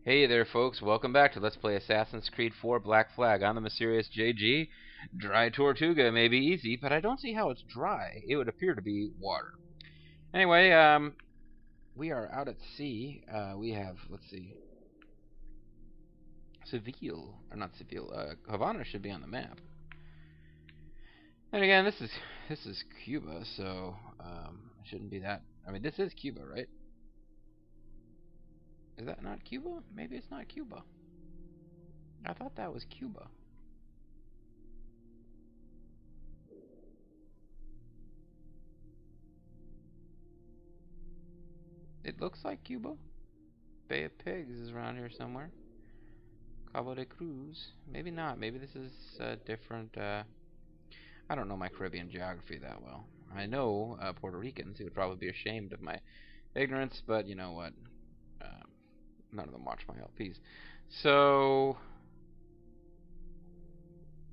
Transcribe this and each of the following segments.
Hey there, folks. Welcome back to Let's Play Assassin's Creed 4 Black Flag. I'm the mysterious JG. Dry Tortuga may be easy, but I don't see how it's dry. It would appear to be water. Anyway, we are out at sea. We have, let's see, Seville, or not Seville, Havana should be on the map. And again, this is Cuba, so it shouldn't be that. I mean, this is Cuba, right? Is that not Cuba? Maybe it's not Cuba. I thought that was Cuba. It looks like Cuba. Bay of Pigs is around here somewhere. Cabo de Cruz. Maybe not. Maybe this is a different... I don't know my Caribbean geography that well. I know Puerto Ricans who would probably be ashamed of my ignorance, but you know what? None of them watch my LPs. So...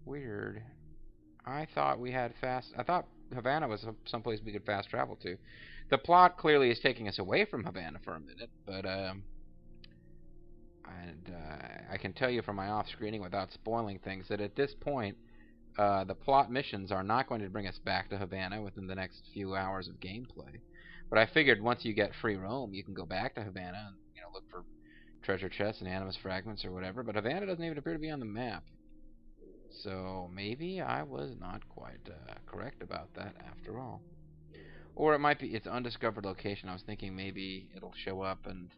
weird. I thought we had fast... I thought Havana was someplace we could fast travel to. The plot clearly is taking us away from Havana for a minute, but I can tell you from my off-screening without spoiling things that at this point, the plot missions are not going to bring us back to Havana within the next few hours of gameplay. But I figured once you get free roam, you can go back to Havana and look for treasure chests and animus fragments or whatever. But Havana doesn't even appear to be on the map. So maybe I was not quite correct about that after all. Or it might be its undiscovered location. I was thinking maybe it'll show up and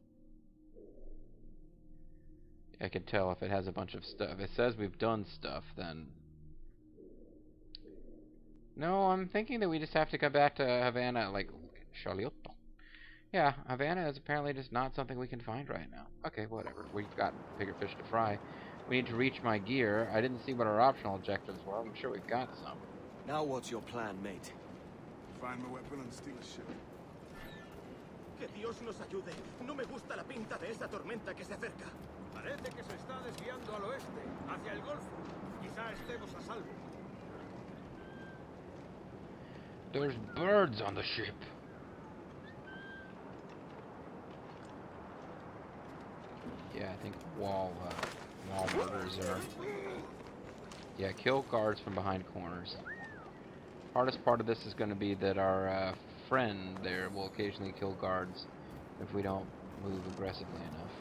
I can tell if it has a bunch of stuff. If it says we've done stuff, then... No, I'm thinking that we just have to go back to Havana, like, Charliotto. Yeah, Havana is apparently just not something we can find right now. Okay, whatever. We've got bigger fish to fry. We need to reach my gear. I didn't see what our optional objectives were. I'm sure we've got some. Now what's your plan, mate? Find the weapon and steal a ship. Que Dios nos ayude. No me gusta la pinta de esa tormenta que se acerca. Parece que se está desviando al oeste, hacia el Golfo. Quizá estemos a salvo. There's birds on the ship. Yeah, I think wall murders are... Yeah, kill guards from behind corners. Hardest part of this is going to be that our friend there will occasionally kill guards if we don't move aggressively enough.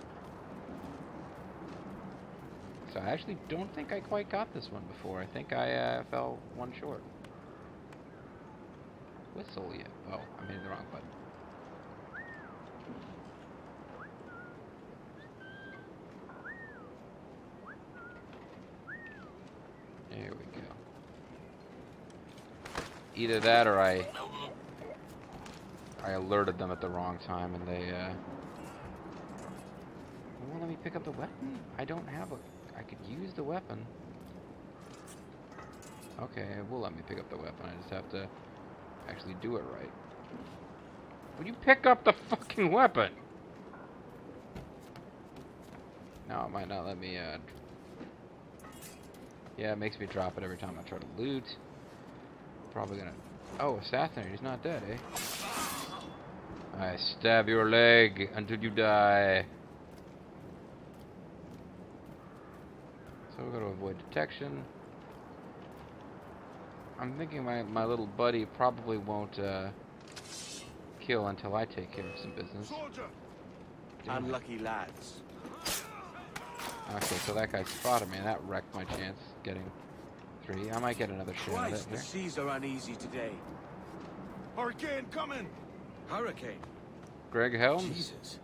So I actually don't think I quite got this one before. I think I fell one short. Whistle, yeah. Oh, I made the wrong button. There we go. Either that or I alerted them at the wrong time and they won't let me pick up the weapon? I don't have a... I could use the weapon. Okay, it will let me pick up the weapon. I just have to actually do it right. Will you pick up the fucking weapon? No, it might not let me yeah, it makes me drop it every time I try to loot. Probably gonna... Oh, assassinator. He's not dead, eh? I stab your leg until you die. So we're gonna avoid detection. I'm thinking my little buddy probably won't kill until I take care of some business. Soldier! Unlucky lads. Okay, so that guy spotted me, and that wrecked my chance getting 3. I might get another shot at it Christ, the here. seas are uneasy today. Hurricane coming! Hurricane. Greg Helms? Jesus.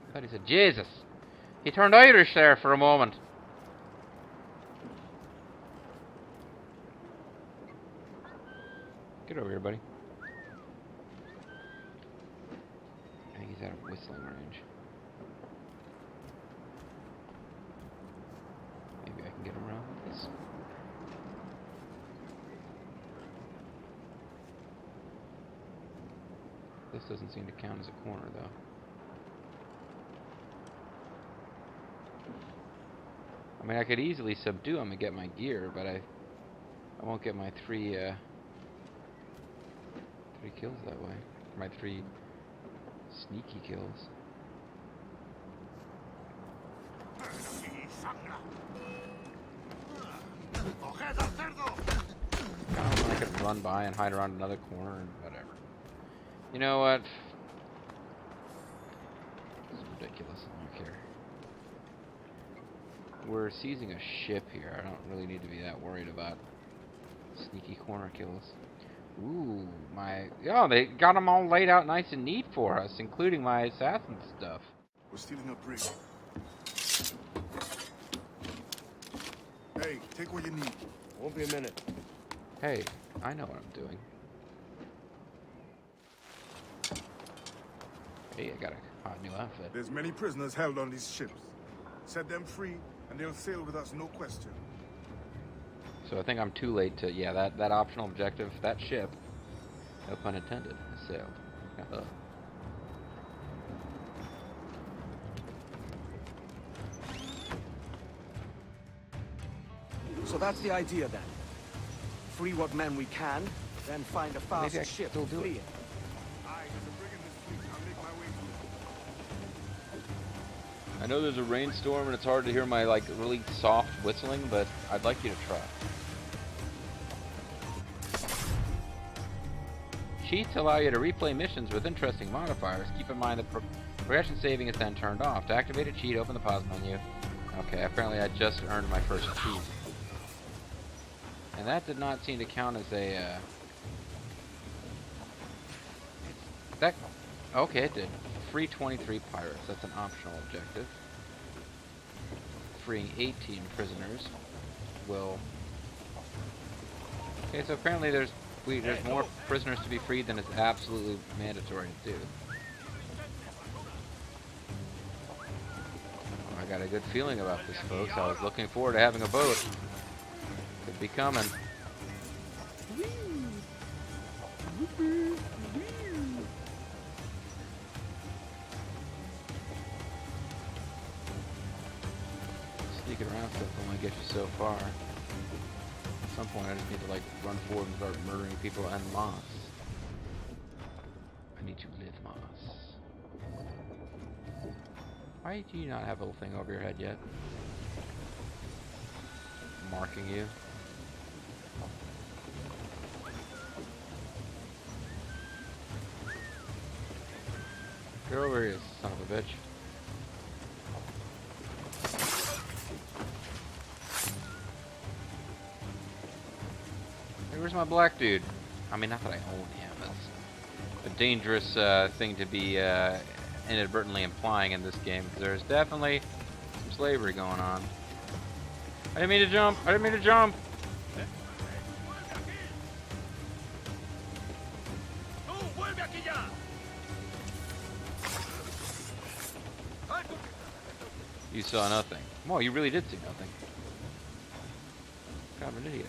I thought he said Jesus. He turned Irish there for a moment. Get over here, buddy. I think he's out of whistling range. Maybe I can get around with this. This doesn't seem to count as a corner, though. I mean, I could easily subdue him and get my gear, but I won't get my 3 kills that way. My 3 sneaky kills. I could run by and hide around another corner and whatever. You know what? This is ridiculous. I don't care. We're seizing a ship here. I don't really need to be that worried about sneaky corner kills. Ooh, oh, they got them all laid out nice and neat for us, including my assassin stuff. We're stealing a brig. Hey, take what you need. Won't be a minute. Hey, I know what I'm doing. Hey, I got a hot new outfit. There's many prisoners held on these ships. Set them free, and they'll sail with us, no question. So I think I'm too late to, yeah, that optional objective, that ship, no pun intended, has sailed. So that's the idea then. Free what men we can, then find a fast Maybe I ship still to do flee it. in. Aye, there's a brig in this fleet. I'll make my way to it. I know there's a rainstorm and it's hard to hear my, like, really soft whistling, but I'd like you to try. Cheats allow you to replay missions with interesting modifiers. Keep in mind that progression saving is then turned off. To activate a cheat, open the pause menu. Okay, apparently I just earned my first cheat. And that did not seem to count as a, okay, it did. Free 23 pirates. That's an optional objective. Freeing 18 prisoners will... Okay, so apparently there's more prisoners to be freed than is absolutely mandatory to do. Well, I got a good feeling about this, folks. I was looking forward to having a boat. Could be coming. Sneaking around stuff only gets you so far. At some point I just need to, like, run forward and start murdering people en masse. I need to live masse. Why do you not have a little thing over your head yet? Marking you. Get over here, son of a bitch. Hey, where's my black dude? I mean, not that I own him. That's a dangerous thing to be inadvertently implying in this game, because there's definitely some slavery going on. I didn't mean to jump! I didn't mean to jump! You saw nothing. Well, you really did see nothing. God, I'm an idiot.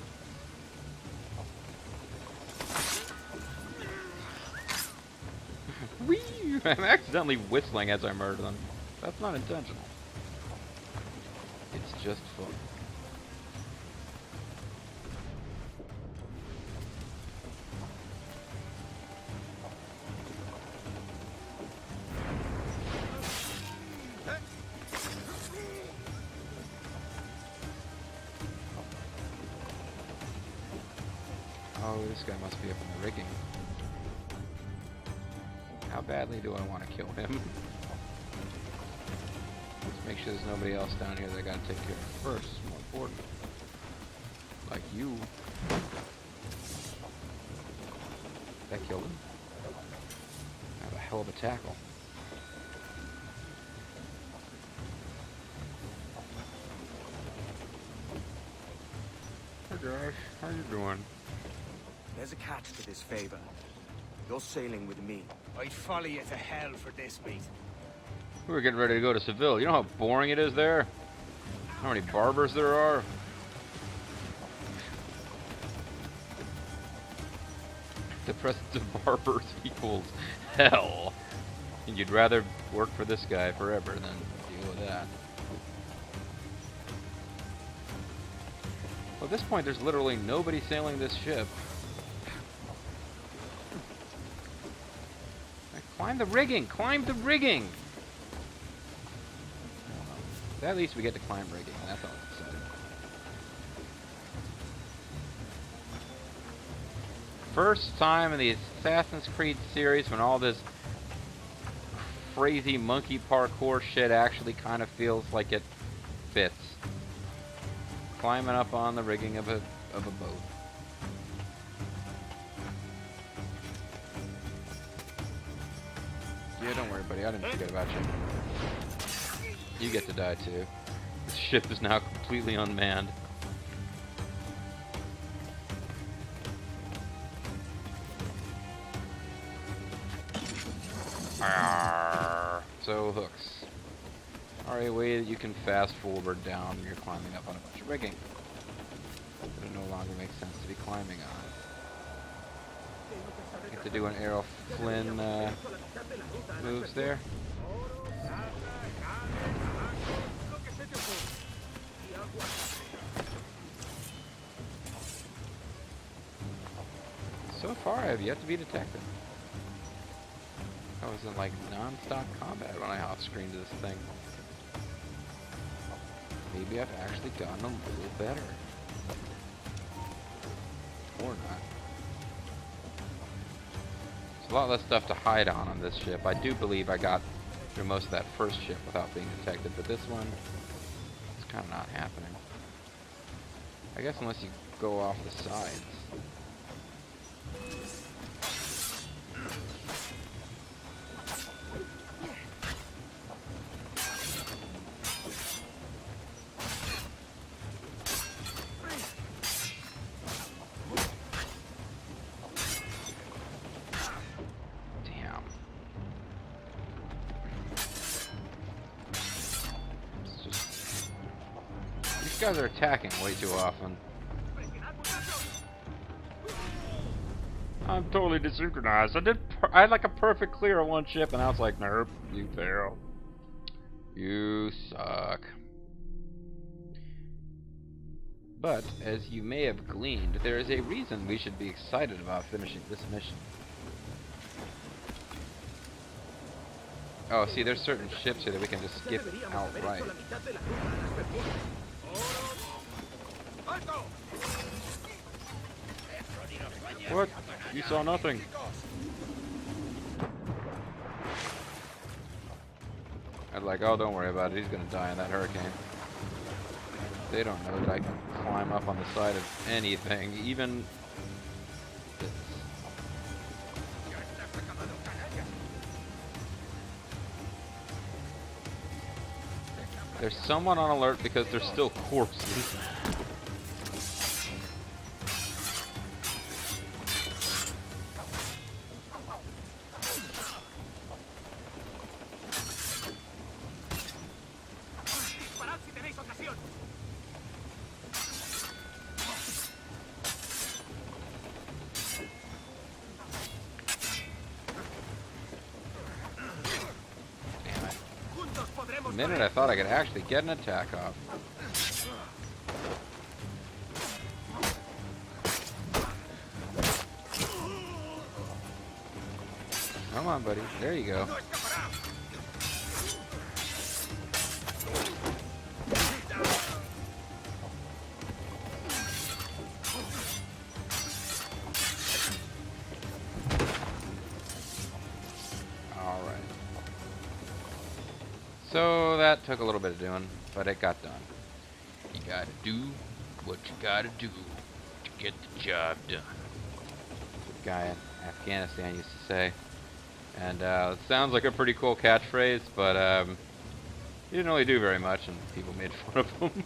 Whee! I'm accidentally whistling as I murder them. That's not intentional. It's just fun. Oh, this guy must be up in the rigging. How badly do I want to kill him? Let's make sure there's nobody else down here that I gotta take care of first. It's more important. Like you. That killed him. I have a hell of a tackle. Hey Josh, how you doing? There's a catch to this favor. You're sailing with me. I'd follow you to hell for this, mate. We were getting ready to go to Seville. You know how boring it is there? How many barbers there are? The presence of barbers equals hell. And you'd rather work for this guy forever than deal with that. Well, at this point, there's literally nobody sailing this ship. Climb the rigging! Climb the rigging! At least we get to climb rigging. That's always exciting. First time in the Assassin's Creed series when all this crazy monkey parkour shit actually kind of feels like it fits. Climbing up on the rigging of a boat. Yeah, don't worry, buddy. I didn't forget about you. You get to die too. This ship is now completely unmanned. Arrgh. So hooks are a way that you can fast forward down when you're climbing up on a bunch of rigging. But it no longer makes sense to be climbing on. Get to do an Errol Flynn moves there. So far, I have yet to be detected. I was in like non-stop combat when I off-screened this thing. Maybe I've actually gotten a little better. Or not. There's a lot less stuff to hide on this ship. I do believe I got through most of that first ship without being detected, but this one, it's kind of not happening. I guess unless you go off the sides. These guys are attacking way too often. I'm totally desynchronized. I had like a perfect clear on one ship, and I was like, nope, you fail. You suck. But, as you may have gleaned, there is a reason we should be excited about finishing this mission. Oh, see, there's certain ships here that we can just skip outright. What? You saw nothing. I'd like, oh, don't worry about it. He's gonna die in that hurricane. They don't know that I can climb up on the side of anything, even this. There's someone on alert because there's still corpses. A minute, I thought I could actually get an attack off. Come on, buddy. There you go. So that took a little bit of doing, but it got done. You gotta do what you gotta do to get the job done. Good guy in Afghanistan used to say. And it sounds like a pretty cool catchphrase, but he didn't really do very much, and people made fun of him.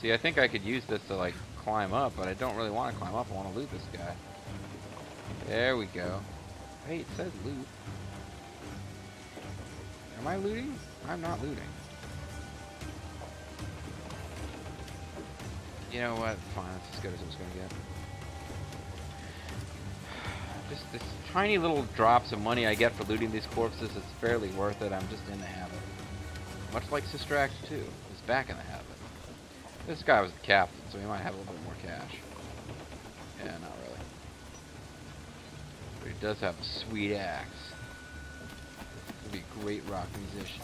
See, I think I could use this to like climb up, but I don't really want to climb up. I want to loot this guy. There we go. Hey, it says loot. Am I looting? I'm not looting. You know what? Fine, that's as good as it's going to get. Just this tiny little drops of money I get for looting these corpses, it's fairly worth it. I'm just in the habit. Much like Sister Act 2 is back in the habit. This guy was the captain, so he might have a little bit more cash. Yeah, not really. But he does have a sweet axe. He'd be a great rock musician.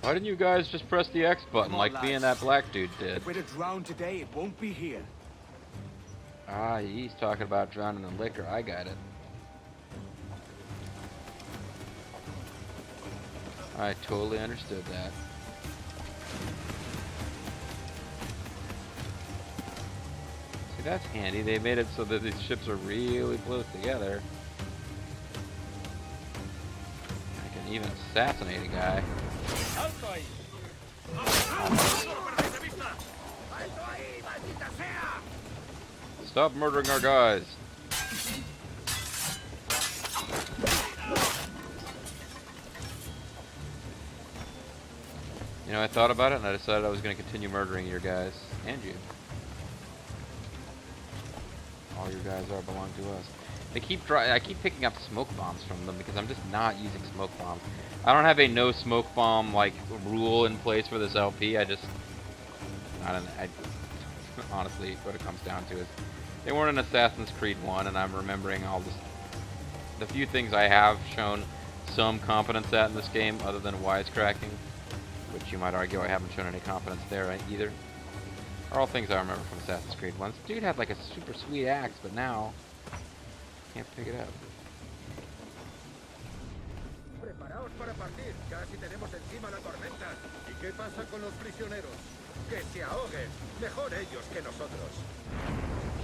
Why didn't you guys just press the X button Come on, like me and that lads. black dude did? If we're to drown today, it won't be here. Ah, he's talking about drowning in liquor. I got it. I totally understood that. See, that's handy. They made it so that these ships are really close together. I can even assassinate a guy. ¡Alto ahí! Stop murdering our guys. You know, I thought about it and I decided I was going to continue murdering your guys. And you. All your guys are belong to us. I keep picking up smoke bombs from them because I'm just not using smoke bombs. I don't have a no smoke bomb like rule in place for this LP. I honestly, what it comes down to is they weren't in Assassin's Creed 1, and I'm remembering the few things I have shown some competence at in this game, other than wisecracking, which you might argue I haven't shown any competence there either. Are all things I remember from Assassin's Creed 1. This dude had like a super sweet axe, but now can't pick it up. Preparaos para partir. Casi tenemos encima la tormenta. ¿Y qué pasa con los prisioneros? Que se ahoguen. Mejor ellos que nosotros.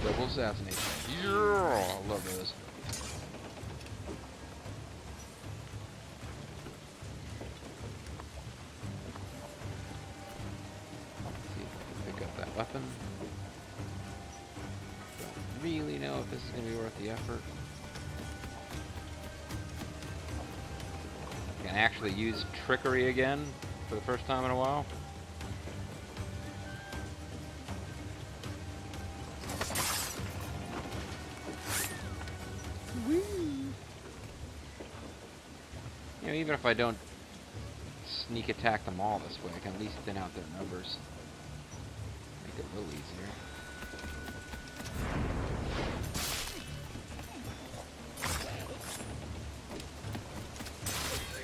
Double assassination. Yeah, I love those. Let's see if we can pick up that weapon. Don't really know if this is going to be worth the effort. Can actually use trickery again for the first time in a while. You know, even if I don't sneak attack them all this way, I can at least thin out their numbers. Make it a little easier.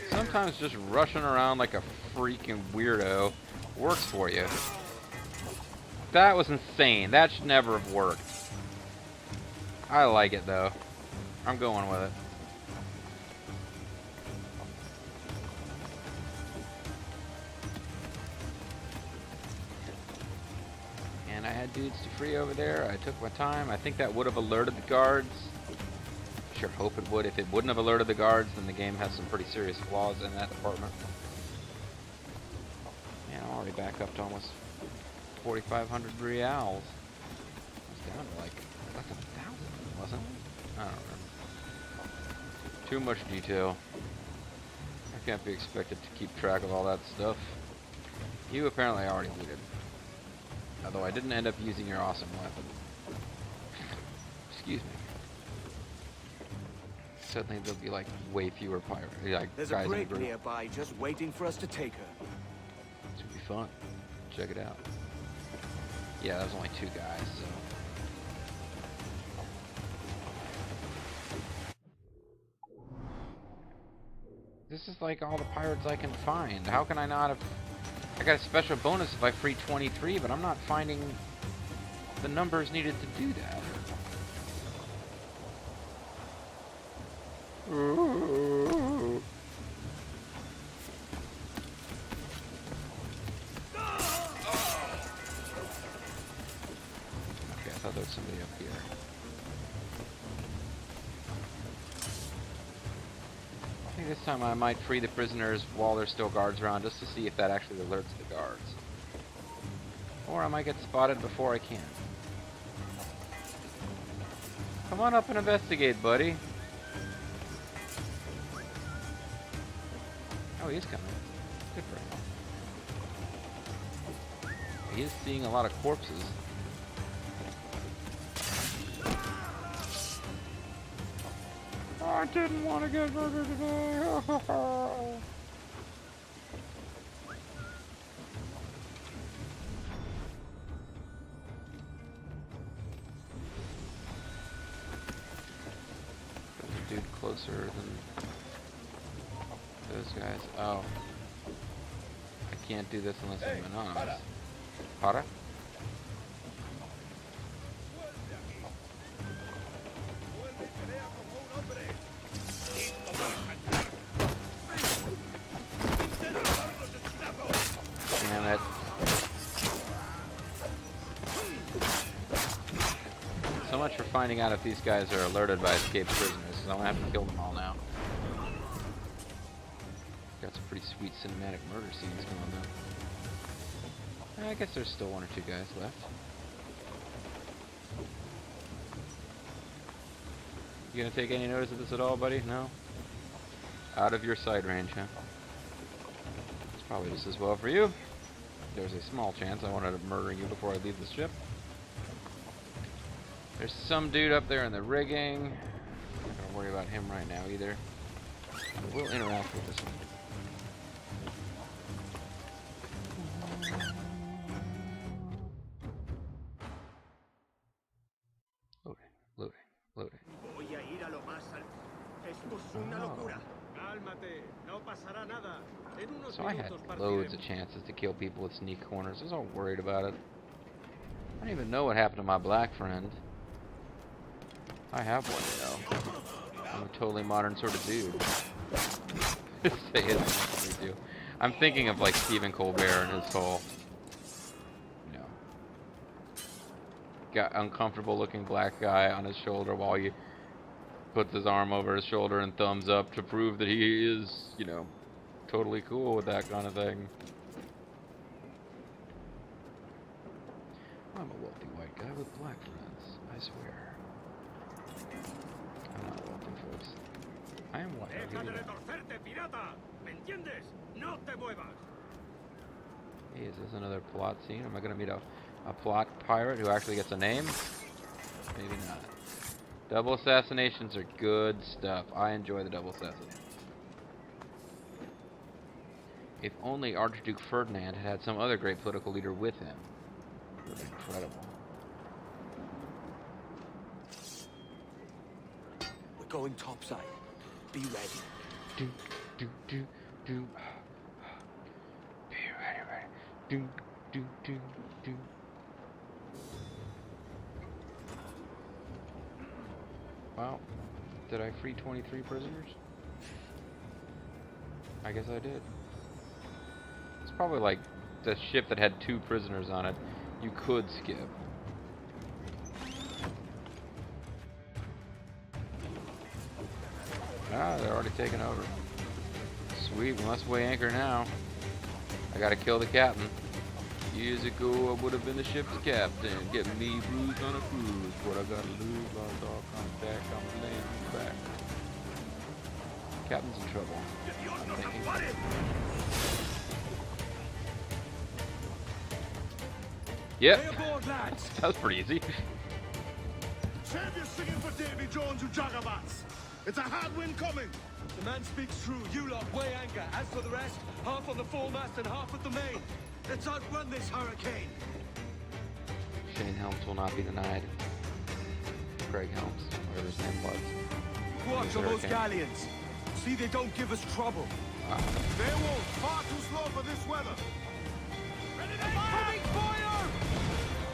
Sometimes just rushing around like a freaking weirdo works for you. That was insane. That should never have worked. I like it though. I'm going with it. And I had dudes to free over there. I took my time. I think that would have alerted the guards. Sure hope it would. If it wouldn't have alerted the guards, then the game has some pretty serious flaws in that department. Man, I'm already back up to almost 4,500 reals. It's down to like less than 1,000, wasn't it? I don't remember. Too much detail. I can't be expected to keep track of all that stuff. You apparently already looted. Although I didn't end up using your awesome weapon. Excuse me. Suddenly there'll be like way fewer pirates. Like There's guys a brig in the nearby just waiting for us to take her. This would be fun. Check it out. Yeah, there's only 2 guys, so. This is like all the pirates I can find. How can I not have... I got a special bonus if I free 23, but I'm not finding the numbers needed to do that. Okay, I thought there was somebody up here. I think this time I might free the prisoners while there's still guards around, just to see if that actually alerts the guards. Or I might get spotted before I can. Come on up and investigate, buddy. Oh, he's coming. Good for him. He is seeing a lot of corpses. I didn't want to get murdered today. dude closer than those guys. Oh. I can't do this unless I'm anonymous. Para? Damn it. So much for finding out if these guys are alerted by escaped prisoners, because I'm gonna have to kill them all now. Got some pretty sweet cinematic murder scenes going on. I guess there's still one or two guys left. You gonna take any notice of this at all, buddy? No? Out of your sight range, huh? It's probably just as well for you. There's a small chance I wanted to murder you before I leave the ship. There's some dude up there in the rigging. I'm not gonna worry about him right now either. We'll interact with this one. Loading. Voy a ir a lo más alto. Esto es una locura. Cálmate, no pasará nada. En unos So I had minutos loads of chances to kill people with sneak corners. I was all worried about it. I don't even know what happened to my black friend. I have one, you know. I'm a totally modern sort of dude. Say it, that's what we do. I'm thinking of like Stephen Colbert and his whole, you know, got uncomfortable looking black guy on his shoulder while he puts his arm over his shoulder and thumbs up to prove that he is, you know, totally cool with that kind of thing. I'm a wealthy white guy with black friends, I swear. I'm not wealthy, folks. I am white. Deja de retorcerte, pirata. ¿Me entiendes? No te muevas. Hey, is this another plot scene? Am I going to meet a plot pirate who actually gets a name? Maybe not. Double assassinations are good stuff. I enjoy the double assassinations. If only Archduke Ferdinand had had some other great political leader with him. It would be incredible. We're going topside. Be ready. Do. Be ready. Do. Wow. Did I free 23 prisoners? I guess I did. It's probably like the ship that had 2 prisoners on it. You could skip. Ah, they're already taken over. Sweet, we must weigh anchor now. I gotta kill the captain. Years ago, I would have been the ship's captain. Getting me bruised on a cruise. What I gotta lose, lost all contact, I'm laying back. Captain's in trouble. I'm thinking. Yep. That was pretty easy. Save your singing for Davy Jones, you jagabats. It's a hard wind coming. The man speaks true. You lot weigh anchor. As for the rest, half on the foremast and half at the main. Let's outrun this hurricane. Shane Helms will not be denied. Craig Helms, whatever his name was. Watch on those galleons. See they don't give us trouble. They won't. Far too slow for this weather. Incoming fire!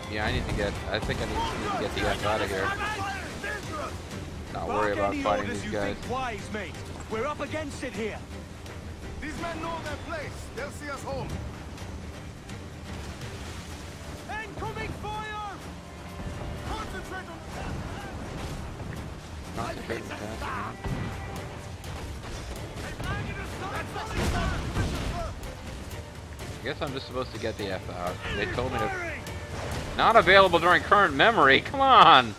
Yeah, I think I need to get the F out of here. Not worry about fighting these guys. Wise, mate. We're up against it here. These men know their place. They'll see us home. Incoming fire! Concentrate on Concentrate on that. I guess I'm just supposed to get the F out. They told me to... Not available during current memory? Come on!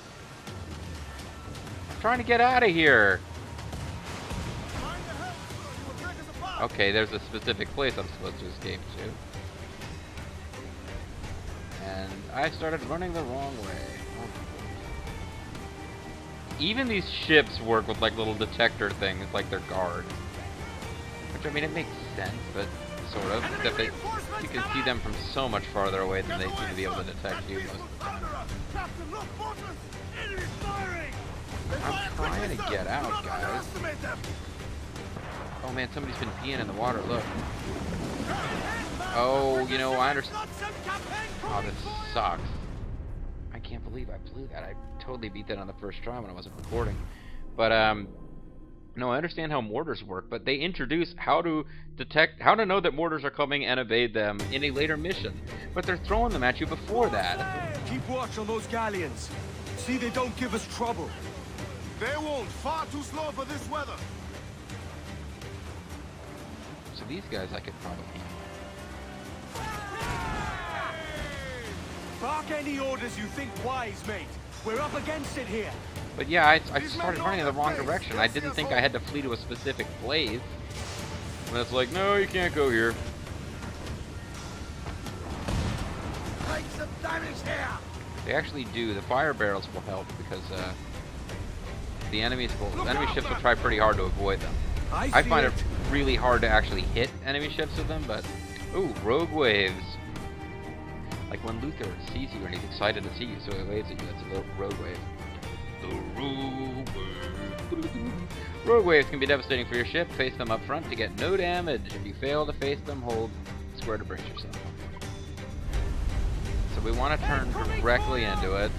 I'm trying to get out of here. Okay, there's a specific place I'm supposed to escape to. And I started running the wrong way. Even these ships work with like little detector things, like their guard. Which, I mean, it makes sense, but sort of. Except that you can see them from so much farther away than they seem to be able to detect you most of the time. I'm trying Trying to get out, guys. Underestimate them. Oh man, somebody's been peeing in the water. Look. Oh, you know, I understand. Oh, this sucks. I can't believe I blew that. I totally beat that on the first try when I wasn't recording. But no, I understand how mortars work, but they introduce how to know that mortars are coming and evade them in a later mission. But they're throwing them at you before that. Keep watch on those galleons. See they don't give us trouble. They won't. Far too slow for this weather. So these guys I could probably handle. Bark any orders you think wise, mate. We're up against it here. But yeah, I started running in the wrong direction. I didn't think I had to flee to a specific blaze. And it's like, no, you can't go here. Take some damage here. They actually do. The fire barrels will help because the enemy ships will try pretty hard to avoid them. I find it really hard to actually hit enemy ships with them, but ooh, rogue waves. Like when Luther sees you and he's excited to see you, so he waves at you. That's a rogue wave. The rogue wave. Rogue waves can be devastating for your ship. Face them up front to get no damage. If you fail to face them, hold square to brace yourself. So we want to turn directly into it,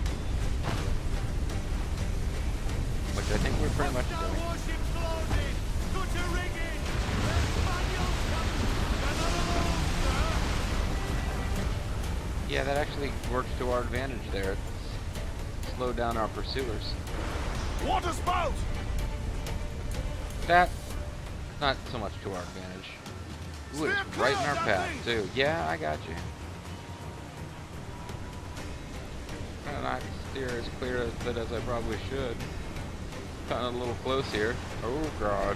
which I think we're pretty much doing. Yeah, that actually works to our advantage there. It's slowed down our pursuers. Water spout. That, not so much to our advantage. Ooh, it's right in our path, too. Yeah, I got you. Trying to not steer as clear of it as I probably should. Cutting a little close here. Oh, God.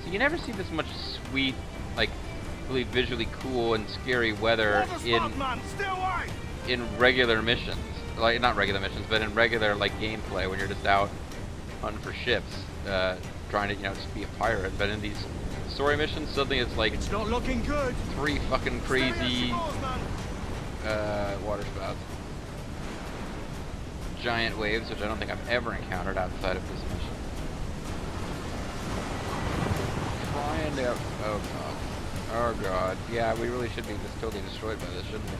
So you never see this much sweet, like, really visually cool and scary weather in regular missions. Like, not regular missions, but in regular, like, gameplay when you're just out hunting for ships, trying to, you know, just be a pirate. But in these story missions, suddenly it's like, it's not looking good. 3 fucking crazy water spouts. Giant waves, which I don't think I've ever encountered outside of this mission. Trying to... oh god. Oh god. Yeah, we really should be just totally destroyed by this, shouldn't we?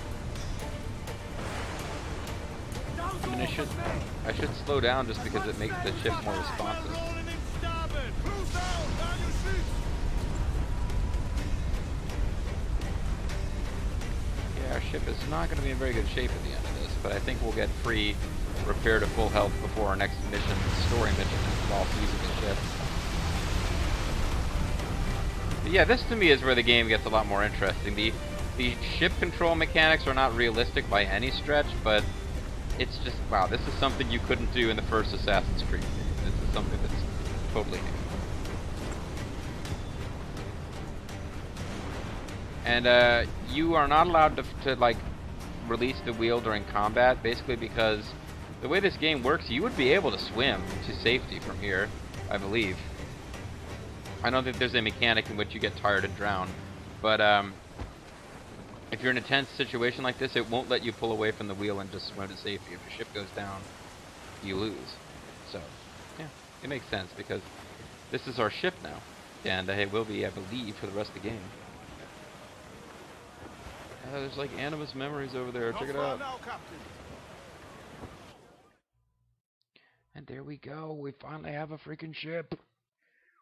I mean, I should slow down just because it makes the ship more responsive. Yeah, our ship is not going to be in very good shape at the end of this, but I think we'll get free repair to full health before our next mission, story mission, involves using the ship. But yeah, this to me is where the game gets a lot more interesting. The ship control mechanics are not realistic by any stretch, but it's just, wow, this is something you couldn't do in the first Assassin's Creed. This is something that's totally new. And you are not allowed to like release the wheel during combat, basically because the way this game works, you would be able to swim to safety from here, I believe. I don't think there's a mechanic in which you get tired and drown, but if you're in a tense situation like this, it won't let you pull away from the wheel and just swim to safety. If your ship goes down, you lose. So, yeah, it makes sense because this is our ship now, and it will be, I believe, for the rest of the game. There's like Animus Memories over there. Check it out. And there we go. We finally have a freaking ship.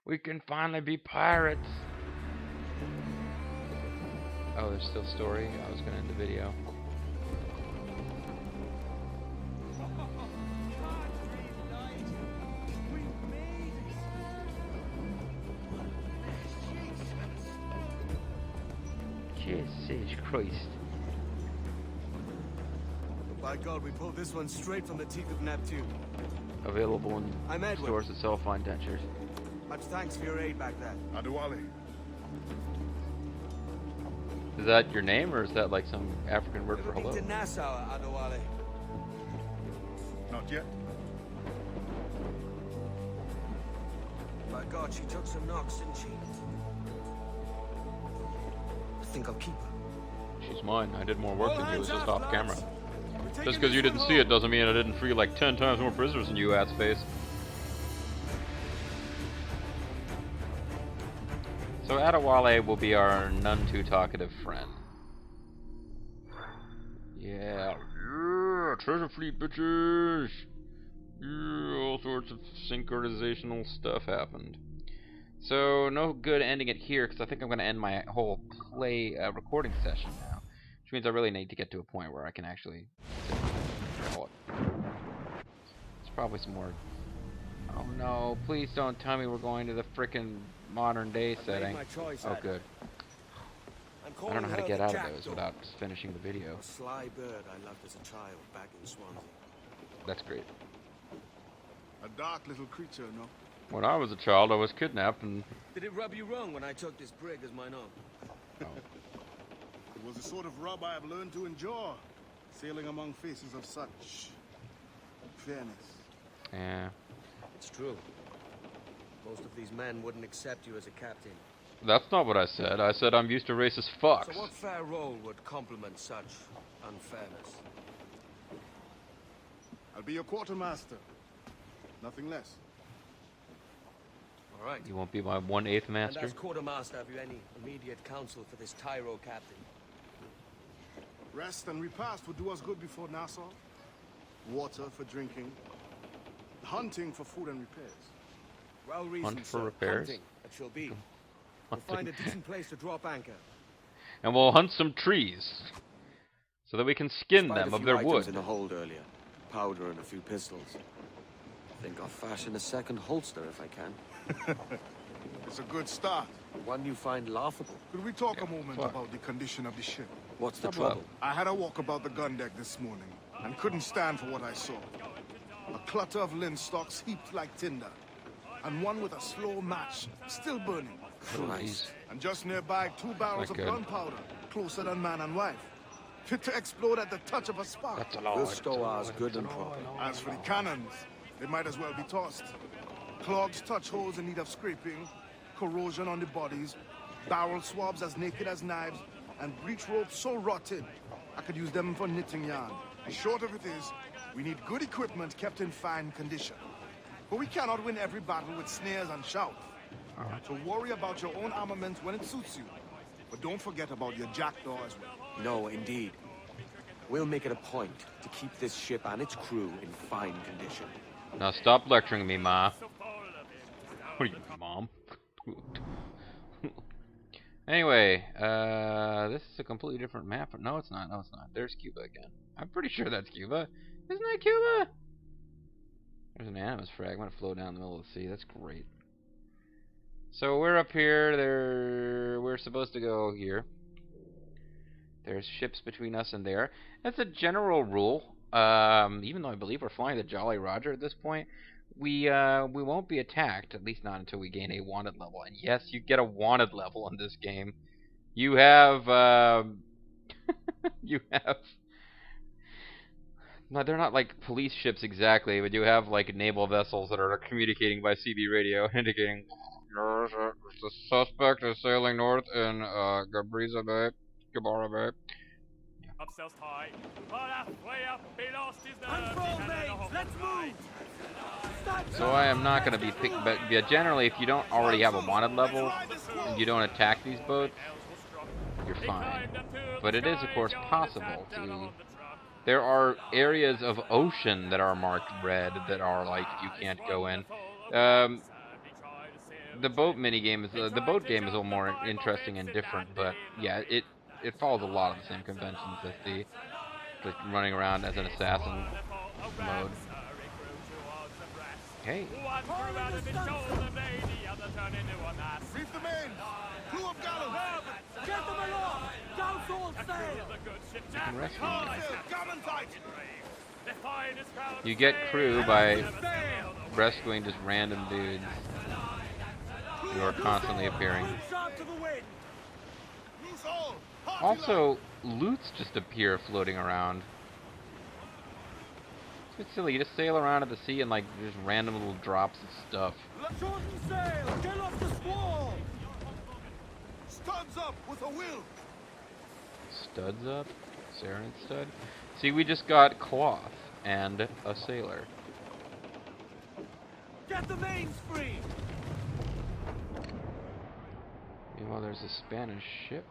We can finally be pirates. Oh, there's still story. I was gonna end the video. Jesus Christ. By God, we pulled this one straight from the teeth of Neptune. Available in I'm Edward. stores that sell fine dentures. Much thanks for your aid back then. Adewale. Is that your name, or is that like some African word for Ever hello? been to Nassau, Adewale? Not yet. By God, she took some knocks, didn't she? I think I'll keep her. She's mine. I did more work than you. It was just off camera. Just because you didn't see it doesn't mean I didn't free like 10 times more prisoners than you, ass face. So Adewale will be our none too talkative friend. Yeah, treasure fleet, bitches! Yeah, all sorts of synchronizational stuff happened. So, no good ending it here, because I think I'm going to end my whole play recording session now. Which means I really need to get to a point where I can actually call it. There's probably some more... Oh no, please don't tell me we're going to the frickin' modern day setting. Oh good. I don't know how to get out of those without finishing the video. A sly bird I loved as a child back in Swansea. That's great. A dark little creature, no? When I was a child, I was kidnapped and... Did it rub you wrong when I took this brig as mine own? Oh. It was the sort of rub I have learned to endure, sailing among faces of such fairness. Yeah. It's true. Most of these men wouldn't accept you as a captain. That's not what I said. I said I'm used to racist fucks. So what fair role would complement such unfairness? I'll be your quartermaster. Nothing less. All right. You won't be my 1/8 master? And as quartermaster, have you any immediate counsel for this Tyro captain? Rest and repast would do us good before Nassau. Water for drinking. Hunting for food and repairs. Well reasoned, Hunt for sir. repairs? Hunting, it shall be. We'll find a decent place to drop anchor. And we'll hunt some trees. So that we can skin Spied them a of few their items wood. in the hold earlier. Powder and a few pistols. Think I'll fashion a second holster if I can. It's a good start. One you find laughable. Could we talk a moment What? about the condition of the ship? What's the How trouble? I had a walk about the gun deck this morning and couldn't stand for what I saw. A clutter of linstocks heaped like tinder, and one with a slow match still burning. Christ. And just nearby, 2 barrels Not of good. gunpowder, closer than man and wife, fit to explode at the touch of a spark. That's a lot. We'll stow ours good and proper. As for the cannons, they might as well be tossed. Clogs touch holes in need of scraping, corrosion on the bodies, barrel swabs as naked as knives, and breech ropes so rotted, I could use them for knitting yarn. The short of it is, we need good equipment kept in fine condition. But we cannot win every battle with snares and shouts. So worry about your own armament when it suits you. But don't forget about your jackdaw as well. No, indeed. We'll make it a point to keep this ship and its crew in fine condition. Now stop lecturing me, Ma. What are you, Mom? Anyway, this is a completely different map. No, it's not. No, it's not. There's Cuba again. I'm pretty sure that's Cuba. Isn't that Cuba? There's an animus fragment floating down in the middle of the sea. That's great. So we're up here. We're supposed to go here. There's ships between us and there. That's a general rule. Even though I believe we're flying the Jolly Roger at this point, we won't be attacked, at least not until we gain a wanted level. And yes, you get a wanted level in this game. You have you have. No, they're not like police ships exactly, but you have like naval vessels that are communicating by CB radio, indicating the suspect is sailing north in Gabriza Bay, Gabara Bay. Upsells high. Way up, be lost is the Unfold, mates! Let's move! So I am not going to be picked, but yeah, generally if you don't already have a wanted level and you don't attack these boats, you're fine. But it is of course possible to... There are areas of ocean that are marked red that are like you can't go in. The boat minigame is the boat game is a little more interesting and different, but yeah, it follows a lot of the same conventions as the running around as an assassin mode. Hey. Reef the main! Crew of gallows! Get them aloft! Douse all sail! You can rescue me. Gammon fight! You get crew by rescuing just random dudes who are constantly appearing. Loose all! Also, loots just appear floating around. It's a bit silly. You just sail around at the sea and like there's random little drops of stuff. Shorten sail! Get off the squall! Studs up with a will! Studs up? Serenade stud? See, we just got cloth and a sailor. Get the mains free! Meanwhile, there's a Spanish ship.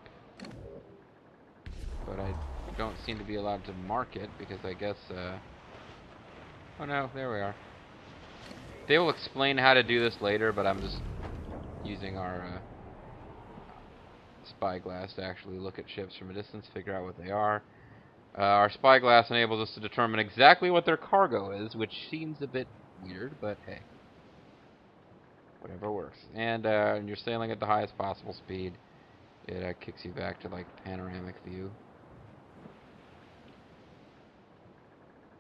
But I don't seem to be allowed to mark it because I guess, oh no, there we are. They will explain how to do this later, but I'm just using our spyglass to actually look at ships from a distance, figure out what they are. Our spyglass enables us to determine exactly what their cargo is, which seems a bit weird, but hey. Whatever works. And you're sailing at the highest possible speed. It kicks you back to, like, panoramic view.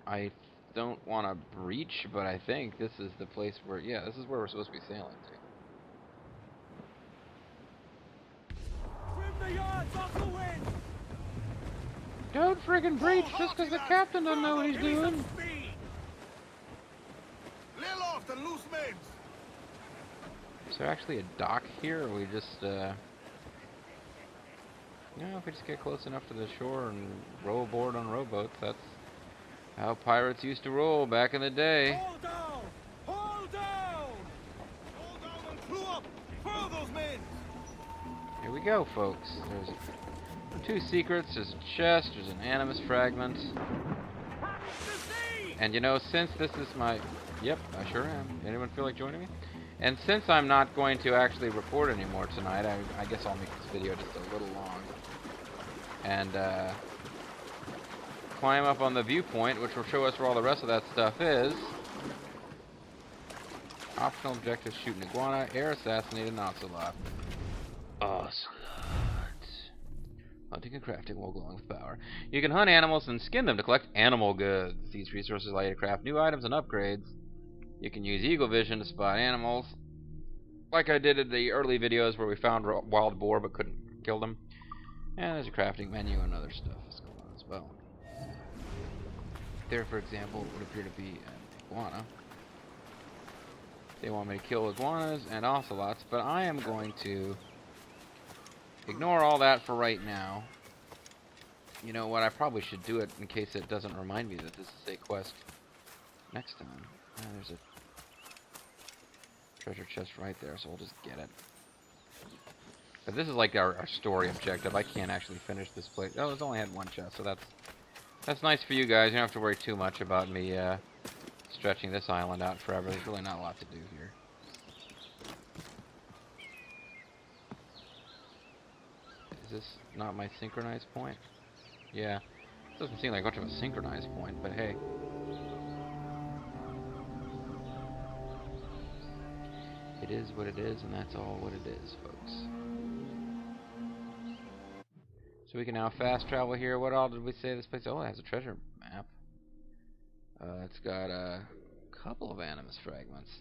I don't want to breach, but I think this is the place where, yeah, this is where we're supposed to be sailing to. Trim the yards off the wind! Don't friggin' breach just because the captain doesn't know what he's Give me some doing. speed! Lay aloft and loose mains. Is there actually a dock here, or we just, if we just get close enough to the shore and row aboard on rowboats, that's how pirates used to roll back in the day. Hold down! Hold down! Hold down and clew up. Furl those mains. Here we go, folks. There's 2 secrets, there's a chest, there's an animus fragment. And you know, since this is my... Yep, I sure am. Anyone feel like joining me? And since I'm not going to actually record anymore tonight, I guess I'll make this video just a little long. And, climb up on the viewpoint, which will show us where all the rest of that stuff is. Optional objectives: shoot an iguana, air assassinate an ocelot. Hunting and crafting will go along with power. You can hunt animals and skin them to collect animal goods. These resources allow you to craft new items and upgrades. You can use eagle vision to spot animals, like I did in the early videos where we found wild boar but couldn't kill them. And there's a crafting menu and other stuff that's going on as well. There, for example, would appear to be an iguana. They want me to kill iguanas and ocelots, but I am going to ignore all that for right now. You know what, I probably should do it in case it doesn't remind me that this is a quest next time. There's a treasure chest right there, so we'll just get it. But this is like our story objective. I can't actually finish this place. Oh, it's only had 1 chest, so that's nice for you guys. You don't have to worry too much about me stretching this island out forever. There's really not a lot to do here. Is this not my synchronized point? Yeah. Doesn't seem like much of a synchronized point, but hey. It is what it is, and that's all what it is, folks. So we can now fast travel here. What all did we say this place? Oh, it has a treasure map. It's got a couple of animus fragments.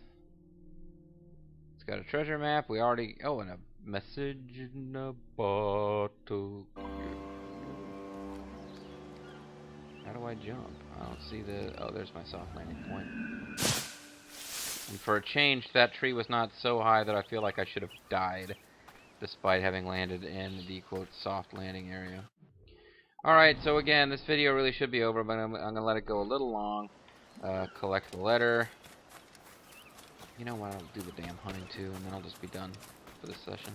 It's got a treasure map. We already... Oh, and a message in a bottle. How do I jump? I don't see the... Oh, there's my soft landing point. And for a change, that tree was not so high that I feel like I should have died, despite having landed in the, quote, soft landing area. Alright, so again, this video really should be over, but I'm going to let it go a little long. Collect the letter. You know what, I'll do the damn hunting too, and then I'll just be done for this session.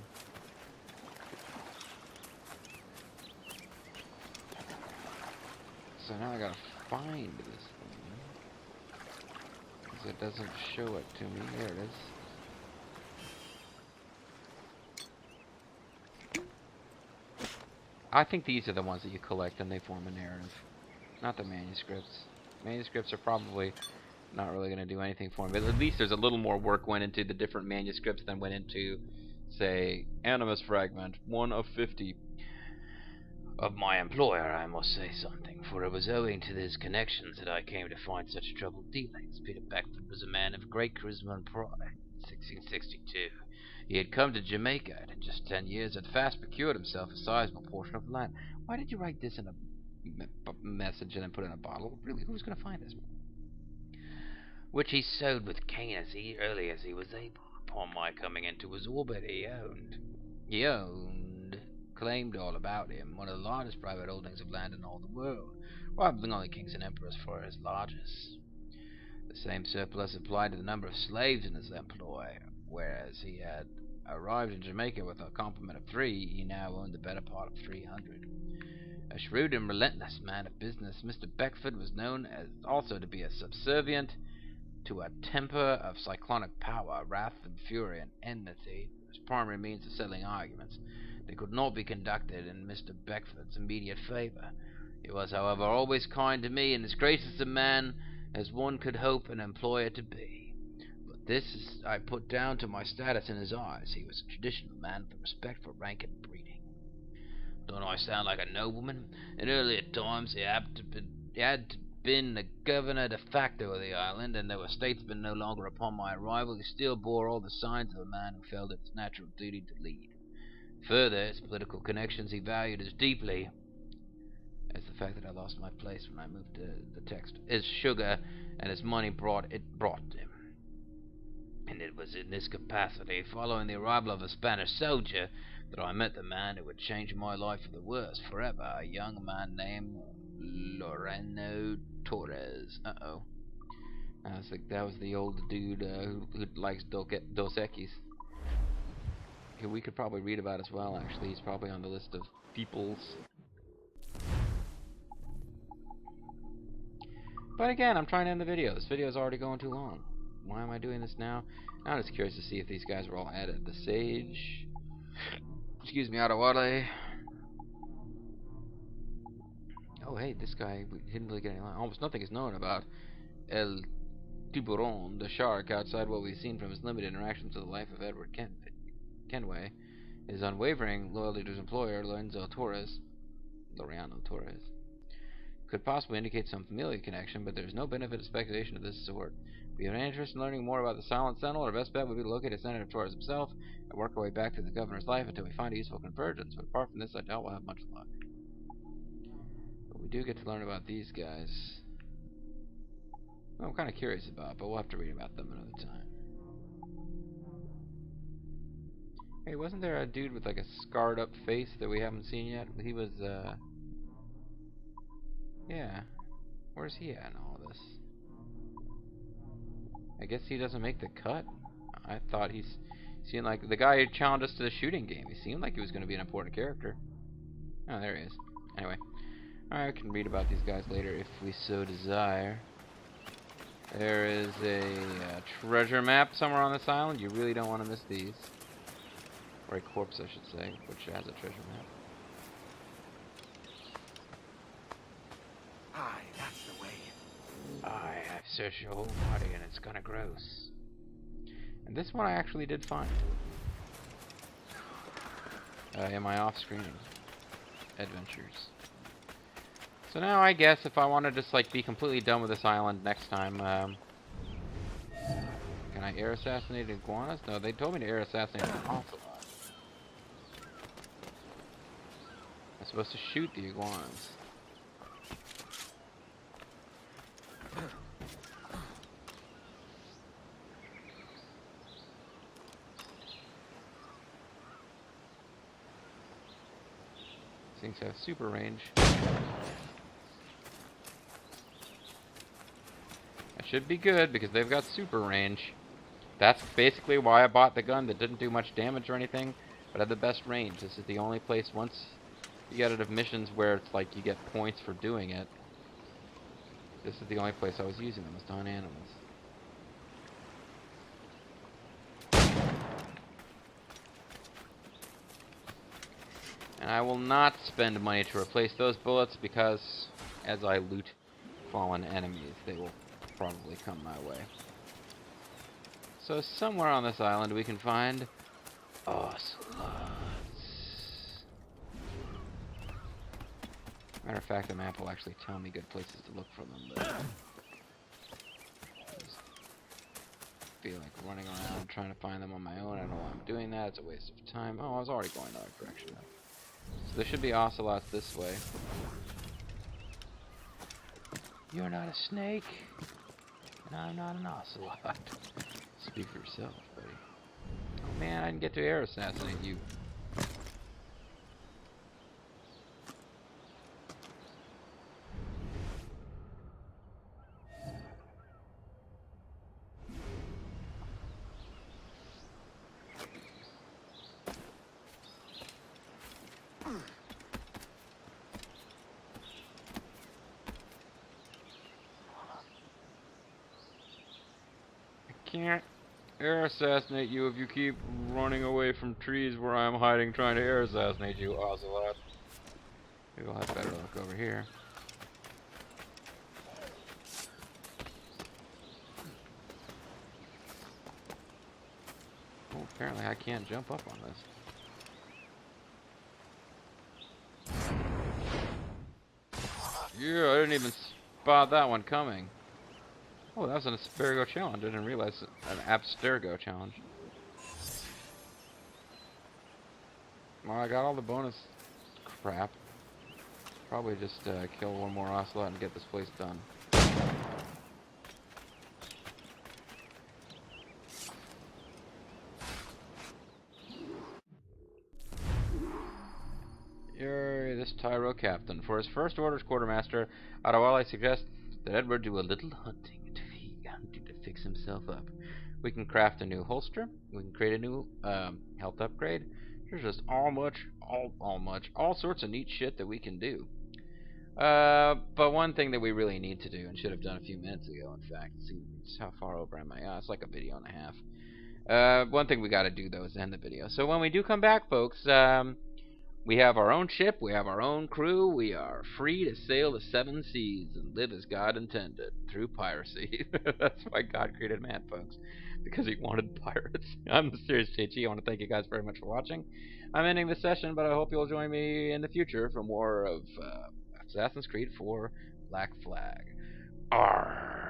So now I gotta find this thing, because it doesn't show it to me. There it is. I think these are the ones that you collect and they form a narrative, not the manuscripts. Manuscripts are probably not really going to do anything for me, but at least there's a little more work went into the different manuscripts than went into, say, Animus Fragment, 1 of 50. Of my employer, I must say something, for it was owing to his connections that I came to find such troubled dealings. Peter Beckford was a man of great charisma and pride. 1662. He had come to Jamaica, and in just 10 years had fast procured himself a sizable portion of land. Why did you write this in a message and then put it in a bottle? Really, who's going to find this? Which he sowed with cane early as he was able. Upon my coming into his orbit, claimed all about him, one of the largest private holdings of land in all the world. robbing only kings and emperors for his largesse. The same surplus applied to the number of slaves in his employ, whereas he had arrived in Jamaica with a complement of 3, he now owned the better part of 300. A shrewd and relentless man of business, Mr. Beckford was known as also to be a subservient to a temper of cyclonic power, wrath and fury and enmity, as primary means of settling arguments. They could not be conducted in Mr. Beckford's immediate favour. He was, however, always kind to me, and as gracious a man as one could hope an employer to be. But this I put down to my status in his eyes. He was a traditional man with respect for rank and breeding. Don't I sound like a nobleman? In earlier times he had been the governor de facto of the island, and though a statesman no longer upon my arrival, he still bore all the signs of a man who felt it his natural duty to lead. Further, his political connections he valued as deeply as the fact that I lost my place when I moved to the text. His sugar and his money brought him. And it was in this capacity, following the arrival of a Spanish soldier, that I met the man who would change my life for the worse forever, a young man named Loreno Torres. Uh-oh. That was the old dude who likes Dos Equis. Who we could probably read about as well, actually. He's probably on the list of peoples. But again, I'm trying to end the video. This video is already going too long. Why am I doing this now? I'm just curious to see if these guys were all added. The Sage. Excuse me, Adewale. Oh, hey, this guy, we didn't really get any line. Almost nothing is known about El Tiburon, the shark, outside what we've seen from his limited interactions with the life of Edward Kenway. His unwavering loyalty to his employer, Lorenzo Torres. Loriano Torres. Could possibly indicate some familial connection, but there's no benefit of speculation of this sort. If you have any interest in learning more about the Silent Sentinel, our best bet would be to locate Senator Torres himself and work our way back through the governor's life until we find a useful convergence. But apart from this, I doubt we'll have much luck. But we do get to learn about these guys. Well, I'm kind of curious about, but we'll have to read about them another time. Hey, wasn't there a dude with like a scarred up face that we haven't seen yet? He was, yeah. Where's he at in all this? I guess he doesn't make the cut. I thought he seemed like the guy who challenged us to the shooting game. He seemed like he was going to be an important character. Oh, there he is. Anyway, I can read about these guys later if we so desire. There is a treasure map somewhere on this island. You really don't want to miss these. Or a corpse, I should say, which has a treasure map. Aye, that's the way. I've searched your whole body and it's kinda gross. And this one I actually did find. In my off-screen adventures. So now I guess if I want to just like be completely done with this island next time, can I air assassinate iguanas? No, they told me to air assassinate an ocelot. I'm supposed to shoot the iguanas. Things have super range. That should be good because they've got super range. That's basically why I bought the gun that didn't do much damage or anything, but had the best range. This is the only place, once you get out of missions where it's like you get points for doing it, this is the only place I was using them, was on animals. And I will not spend money to replace those bullets because as I loot fallen enemies, they will probably come my way. So somewhere on this island we can find ocelots. Matter of fact, the map will actually tell me good places to look for them, but I just feel like running around trying to find them on my own. I don't know why I'm doing that. It's a waste of time. Oh, I was already going the other direction. So there should be ocelots this way. You're not a snake, and I'm not an ocelot. Speak for yourself, buddy. Oh man, I didn't get to air assassinate you. can't air assassinate you if you keep running away from trees where I'm hiding trying to air assassinate you, Ocelot. Maybe we'll have better luck over here. Oh, apparently I can't jump up on this. Yeah, I didn't even spot that one coming. Oh, that was an Aspergo challenge. I didn't realize an Abstergo challenge. Well, I got all the bonus crap. Probably just kill one more Ocelot and get this place done. Yay, this Tyro captain. For his first orders, quartermaster, Adewale suggests that Edward do a little hunting to fix himself up. We can craft a new holster. We can create a new health upgrade. There's just all sorts of neat shit that we can do. But one thing that we really need to do, and should have done a few minutes ago, in fact, let's see how far over am I? It's like a video and a half. One thing we got to do though is end the video. So when we do come back, folks, we have our own ship, we have our own crew, we are free to sail the seven seas and live as God intended, through piracy. That's why God created man, folks, because he wanted pirates. I'm the Serious JG. I want to thank you guys very much for watching. I'm ending this session, but I hope you'll join me in the future for more of Assassin's Creed 4 Black Flag. Arrgh.